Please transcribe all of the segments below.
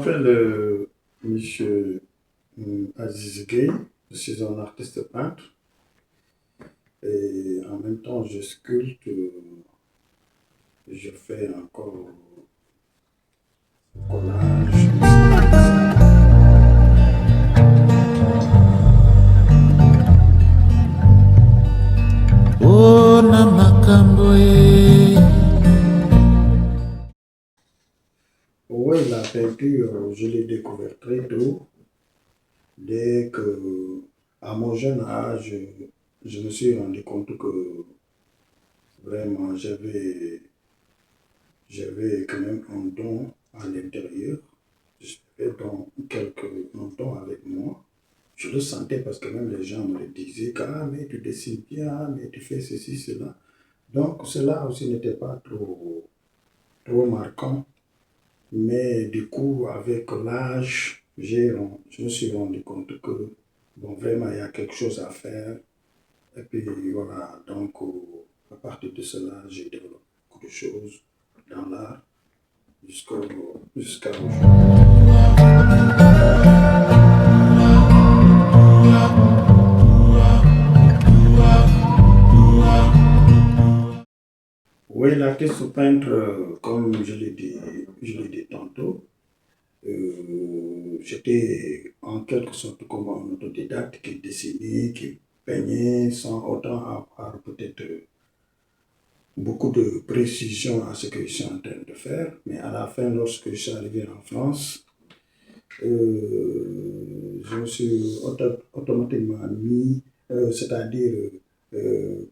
m'appelle Monsieur Aziz Gueye, je suis un artiste peintre et en même temps je sculpte, je fais encore collage, dessin. Oh na makambo e. Oui, la peinture, je l'ai découvert très tôt, dès que, à mon jeune âge, je me suis rendu compte que vraiment j'avais quand même un don à l'intérieur. J'avais un don avec moi. Je le sentais parce que même les gens me le disaient, ah, mais tu dessines bien, mais tu fais ceci, cela. Donc, cela aussi n'était pas trop marquant. Mais du coup, avec l'âge, je me suis rendu compte que, bon, vraiment, il y a quelque chose à faire. Et puis, voilà, donc, à partir de cela, j'ai développé beaucoup de choses dans l'art jusqu'à aujourd'hui. Oui, l'artiste peintre, comme je l'ai dit tantôt, j'étais en quelque sorte comme un autodidacte qui dessinait, qui peignait sans autant avoir peut-être beaucoup de précision à ce que je suis en train de faire. Mais à la fin, lorsque je suis arrivé en France, je me suis automatiquement mis, c'est-à-dire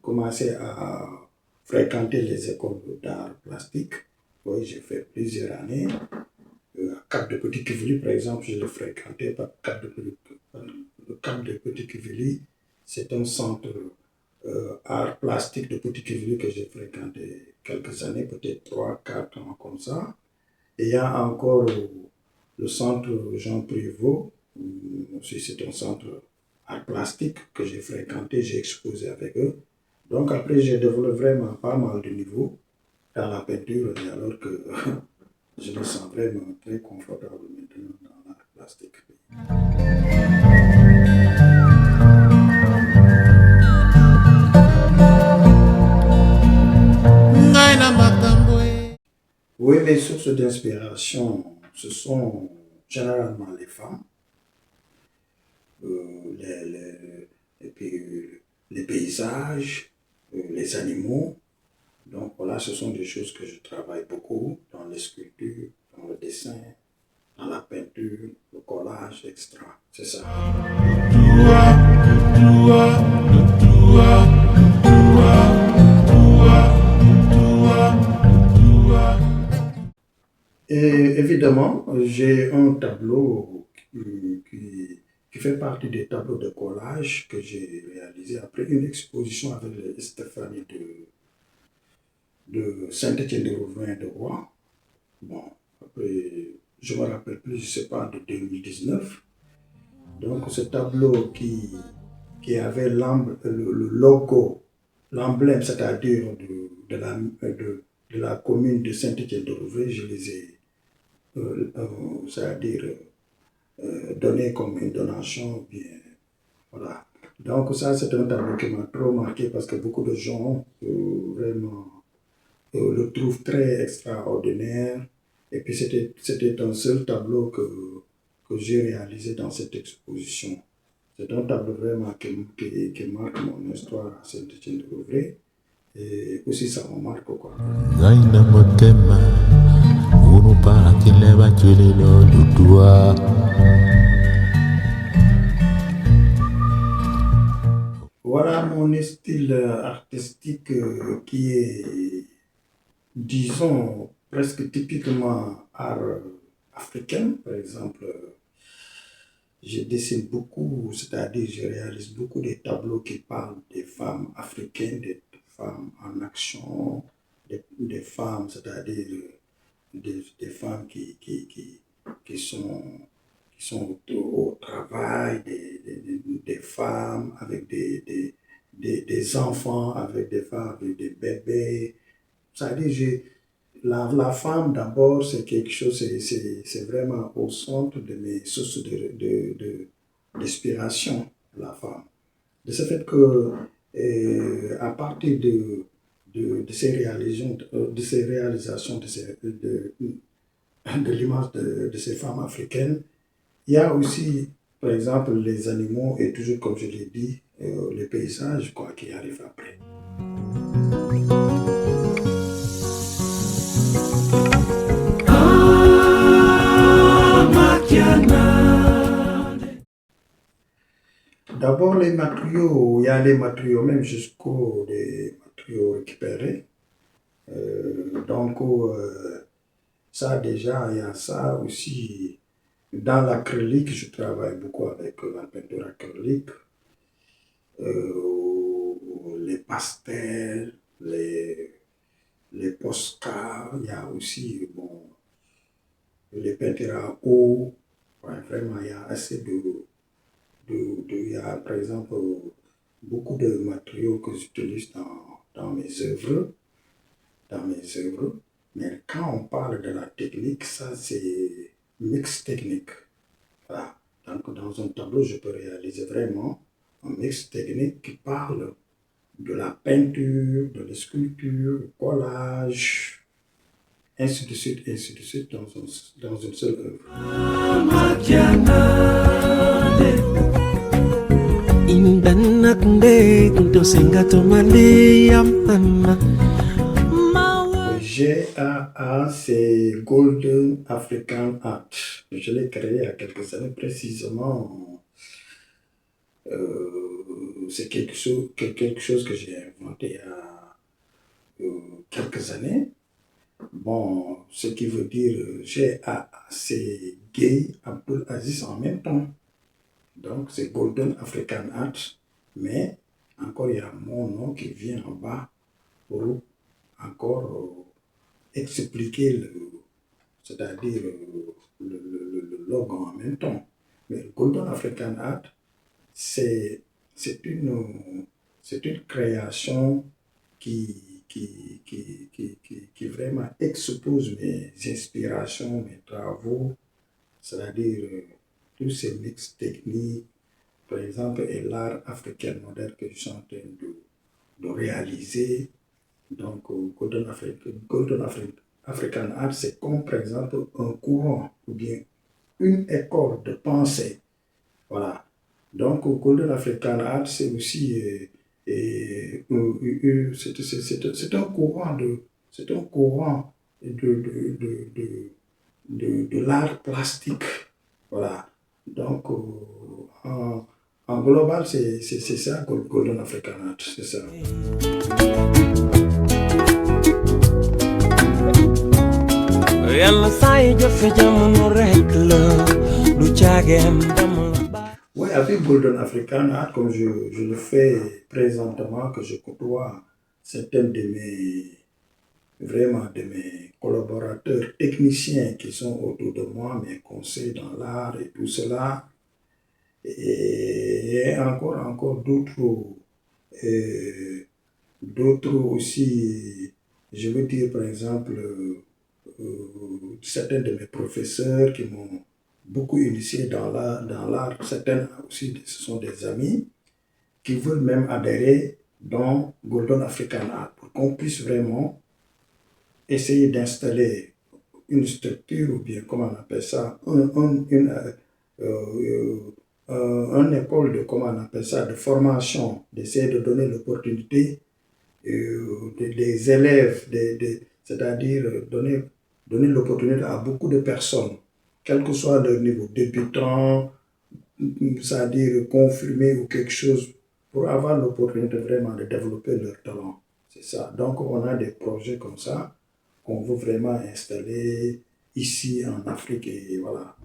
commencé à fréquenter les écoles d'art plastique. Oui, j'ai fait plusieurs années. À Cap de Petit Kivili, par exemple, je l'ai fréquenté par le Cap de Petit Kivili. C'est un centre art plastique de Petit Kivili que j'ai fréquenté quelques années, peut-être 3, 4 ans comme ça. Et il y a encore le centre Jean Prévost, aussi c'est un centre art plastique que j'ai fréquenté, j'ai exposé avec eux. Donc après, j'ai développé vraiment pas mal de niveaux dans la peinture, et alors que je me sens vraiment très confortable maintenant dans l'art plastique. Ngai na makambo e. Oui, mes sources d'inspiration, ce sont généralement les femmes, et puis les paysages, les animaux. Donc voilà, ce sont des choses que je travaille beaucoup dans les sculptures, dans le dessin, dans la peinture, le collage, etc. C'est ça. Et évidemment, j'ai un tableau qui fait partie des tableaux de collage que j'ai réalisé après une exposition avec les Stéphanie de Saint-Étienne-de-Rouvrin de Rouen. Bon, après, je me rappelle plus, je ne sais pas, de 2019. Donc, ce tableau qui avait le logo, l'emblème, c'est-à-dire de la commune de Saint-Étienne-de-Rouvray, je les ai, c'est-à-dire donné comme une donation, bien, voilà. Donc, ça, c'est un tableau qui m'a trop marqué parce que beaucoup de gens vraiment le trouvent très extraordinaire. Et puis, c'était un seul tableau que j'ai réalisé dans cette exposition. C'est un tableau vraiment qui marque mon histoire à Saint-Étienne-de-Rouvray. Et aussi, ça me marque, quoi. Ngai na motema. Unu para kileba chulilo dudua. Voilà mon style artistique qui est, disons, presque typiquement art africain. Par exemple, je dessine beaucoup, c'est-à-dire je réalise beaucoup de tableaux qui parlent des femmes africaines, des femmes en action, des femmes, c'est-à-dire des femmes qui sont au travail, des femmes avec des enfants, avec des femmes avec des bébés. C'est-à-dire, la femme, d'abord, c'est quelque chose, c'est vraiment au centre de mes sources d'inspiration, la femme. De ce fait que, à partir de ces réalisations, de l'image de ces femmes africaines, il y a aussi, par exemple, les animaux et toujours, comme je l'ai dit, les paysages quoi, qui arrivent après. D'abord, les matériaux, il y a les matériaux même jusqu'aux des matériaux récupérés. Donc, ça déjà, il y a ça aussi. Dans l'acrylique, je travaille beaucoup avec la peinture acrylique. Les pastels, les postcards, il y a aussi bon, les peintures à eau. Ouais, vraiment, il y a assez il y a par exemple beaucoup de matériaux que j'utilise dans mes œuvres. Mais quand on parle de la technique, ça c'est mix technique. Voilà. Donc dans un tableau, je peux réaliser vraiment un mix technique qui parle de la peinture, de la sculpture, du collage, ainsi de suite, dans une seule œuvre. GAA, c'est Golden African Art. Je l'ai créé il y a quelques années précisément. C'est quelque chose que j'ai inventé il y a quelques années. Bon, ce qui veut dire GAA, c'est Gay Abdul Aziz en même temps. Donc, c'est Golden African Art. Mais encore, il y a mon nom qui vient en bas pour encore expliquer c'est-à-dire le logo en même temps. Mais le Golden African Art, c'est une création qui vraiment expose mes inspirations, mes travaux, c'est-à-dire tous ces mix techniques, par exemple, et l'art africain moderne que je suis en train de réaliser. Donc, Golden African Art, c'est comme par exemple un courant ou bien une école de pensée. Voilà. Donc, Golden African Art, c'est aussi c'est un courant de l'art plastique. Voilà. Donc, en global, c'est ça, Golden African Art, c'est ça. Oui, avec Golden African Art, comme je le fais présentement, que je côtoie certains de mes collaborateurs techniciens qui sont autour de moi, mes conseils dans l'art et tout cela, et encore d'autres aussi, je veux dire par exemple, certains de mes professeurs qui m'ont beaucoup initié dans l'art, certains aussi ce sont des amis qui veulent même adhérer dans Golden African Art pour qu'on puisse vraiment essayer d'installer une structure ou bien comment on appelle ça, une école de comment on appelle ça, de formation, d'essayer de donner l'opportunité des élèves, c'est-à-dire donner l'opportunité à beaucoup de personnes, quel que soit leur niveau, débutant, c'est-à-dire confirmé ou quelque chose, pour avoir l'opportunité vraiment de développer leur talent. C'est ça. Donc, on a des projets comme ça qu'on veut vraiment installer ici en Afrique et voilà.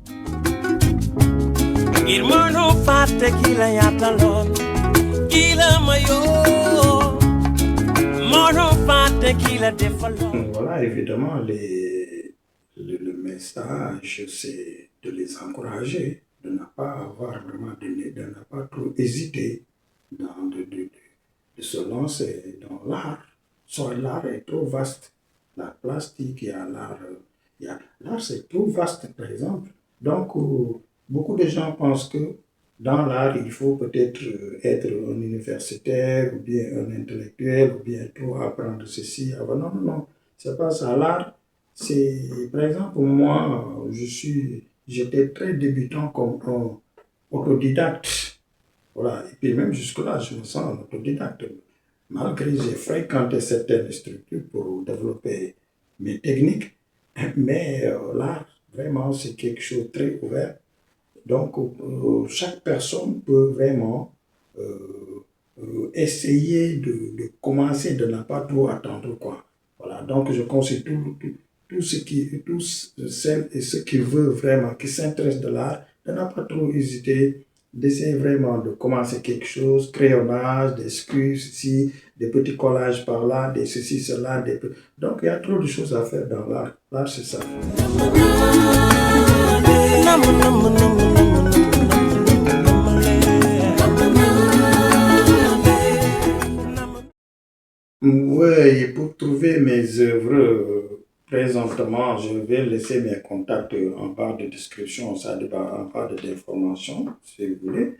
Voilà, évidemment, le message, c'est de les encourager, de ne pas avoir vraiment de ne pas trop hésiter de se lancer dans l'art. Soit l'art est trop vaste. l'art plastique, il y a l'art... L'art, c'est trop vaste, par exemple. Donc, beaucoup de gens pensent que dans l'art, il faut peut-être être un universitaire, ou bien un intellectuel, ou bien tout apprendre ceci. Non, non, non, c'est pas ça. L'art, c'est, par exemple, moi, j'étais très débutant comme un autodidacte. Voilà. Et puis même jusque-là, je me sens un autodidacte. Malgré que j'ai fréquenté certaines structures pour développer mes techniques, mais l'art, vraiment, c'est quelque chose de très ouvert. Donc, chaque personne peut vraiment essayer de commencer, de ne pas trop attendre, quoi. Voilà, donc je conseille tous celles et ceux qui veulent vraiment, qui s'intéressent de l'art, de ne pas trop hésiter, d'essayer vraiment de commencer quelque chose, crayonnage, des sketchs ici, des petits collages par là, des ceci, cela, donc il y a trop de choses à faire dans l'art. L'art, c'est ça. Oui, pour trouver mes œuvres, présentement, je vais laisser mes contacts en barre de description, en barre d'information, si vous voulez.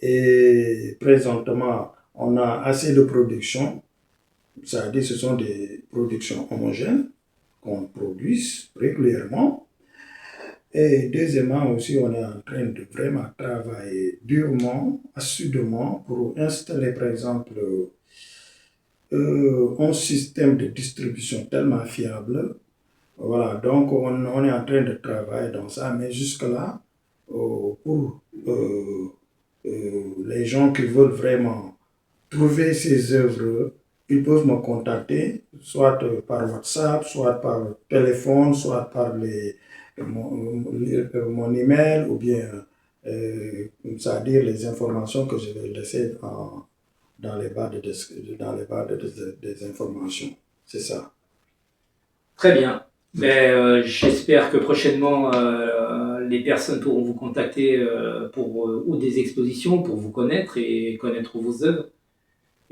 Et présentement, on a assez de production, c'est-à-dire ce sont des productions homogènes qu'on produit régulièrement. Et deuxièmement aussi, on est en train de vraiment travailler durement, assidûment pour installer par exemple un système de distribution tellement fiable. Voilà, donc on est en train de travailler dans ça, mais jusque-là, pour les gens qui veulent vraiment trouver ces œuvres, ils peuvent me contacter, soit par WhatsApp, soit par téléphone, soit par mon email, ou bien, c'est-à-dire les informations que je vais laisser dans les barres des informations. C'est ça. Très bien. J'espère que prochainement, les personnes pourront vous contacter ou des expositions pour vous connaître et connaître vos œuvres.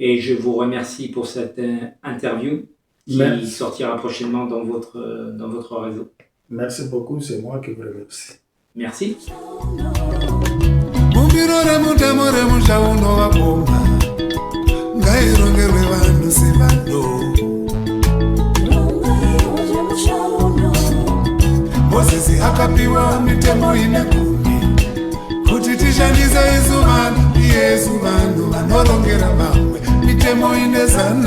Et je vous remercie pour cette interview qui sortira prochainement dans votre réseau. Merci beaucoup, c'est moi qui vous remercie. Merci. Moses akapiwa mitemo 10 kuti tishandise izuva vanhu vanorongera mamwe mitemo 100